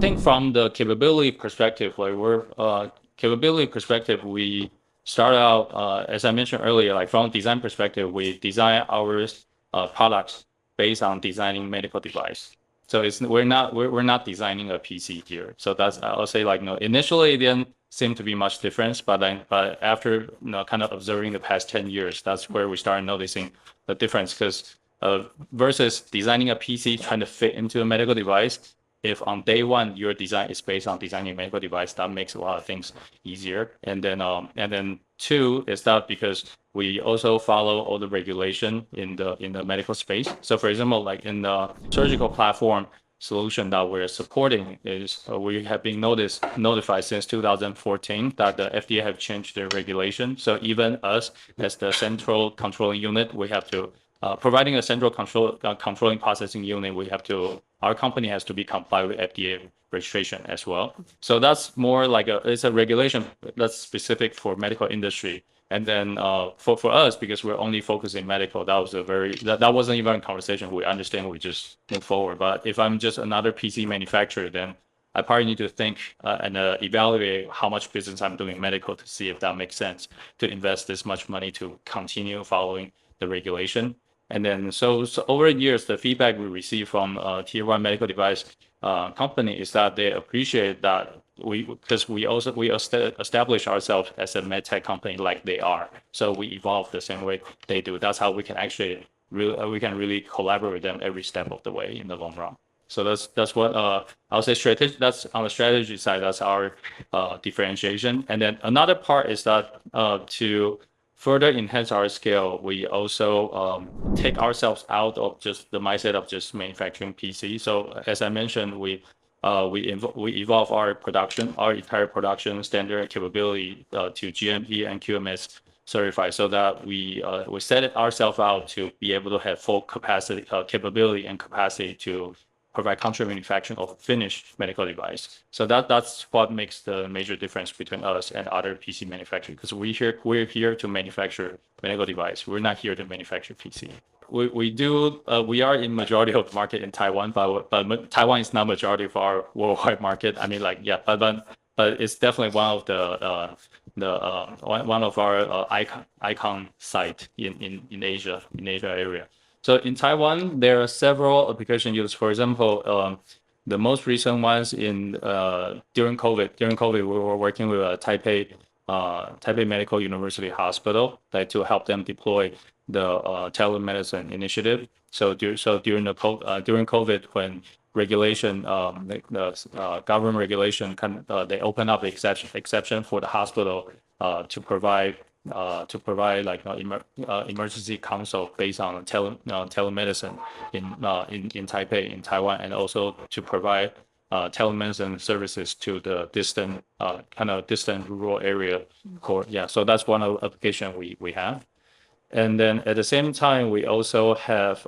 think from the capability perspective, like capability perspective, we start out, as I mentioned earlier, like from design perspective, we design our products based on designing medical device. So we're not designing a PC here. So that's, I'll say, like, initially it didn't seem to be much difference, but after kind of observing the past 10 years, that's where we started noticing the difference. Because versus designing a PC trying to fit into a medical device, if on day one your design is based on designing a medical device, that makes a lot of things easier. And then two is that because we also follow all the regulation in the medical space. So for example, like in the surgical platform solution that we're supporting is we have been notified since 2014 that the FDA have changed their regulation. So even us as the central controlling unit, we have to providing a central controlling processing unit, our company has to be compliant with FDA registration as well. So that's more like it's a regulation that's specific for medical industry. And then for us, because we're only focusing medical, that wasn't even a conversation. We understand, we just move forward. But if I'm just another PC manufacturer, then I probably need to think and evaluate how much business I'm doing medical to see if that makes sense to invest this much money to continue following the regulation. And then so over the years, the feedback we receive from tier one medical device company is that they appreciate that because we establish ourselves as a medtech company like they are. So we evolve the same way they do. That's how we can actually really collaborate with them every step of the way in the long run. So that's what I'll say strategy. That's on the strategy side. That's our differentiation. And then another part is that to further enhance our scale, we also take ourselves out of just the mindset of just manufacturing PC. So as I mentioned, we evolve our entire production standard capability to GMP and QMS certified, so that we set it ourselves out to be able to have full capacity, capability and capacity to provide contract manufacturing of finished medical device. So that's what makes the major difference between us and other PC manufacturers, because we're here to manufacture medical device. We're not here to manufacture PC. We are in majority of the market in Taiwan, but Taiwan is not majority of our worldwide market. I mean, like, yeah, but it's definitely one of one of our icon site in Asia area. So in Taiwan, there are several application used. For example, the most recent ones during COVID. During COVID, we were working with Taipei Medical University Hospital to help them deploy the telemedicine initiative. So during COVID, when regulation, the government regulation, they open up the exception for the hospital to provide like emergency consult based on telemedicine in Taipei, in Taiwan, and also to provide telemedicine services to the distant rural area. So that's one of the application we have. And then at the same time, we also have,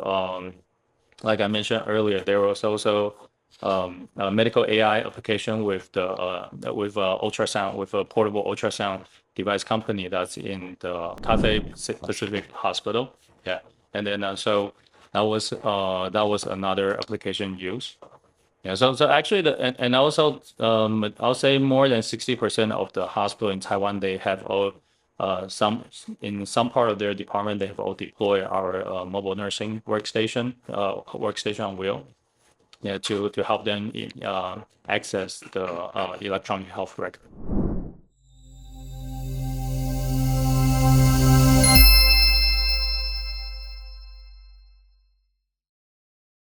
like I mentioned earlier, there was also a medical AI application with ultrasound, with a portable ultrasound device company that's in the Cathay Pacific Hospital. Yeah, and then so that was another application use. Yeah, so actually and also I'll say more than 60% of the hospital in Taiwan, they have all in some part of their department, they have all deployed our mobile nursing workstation on wheel, yeah, to help them access the electronic health record.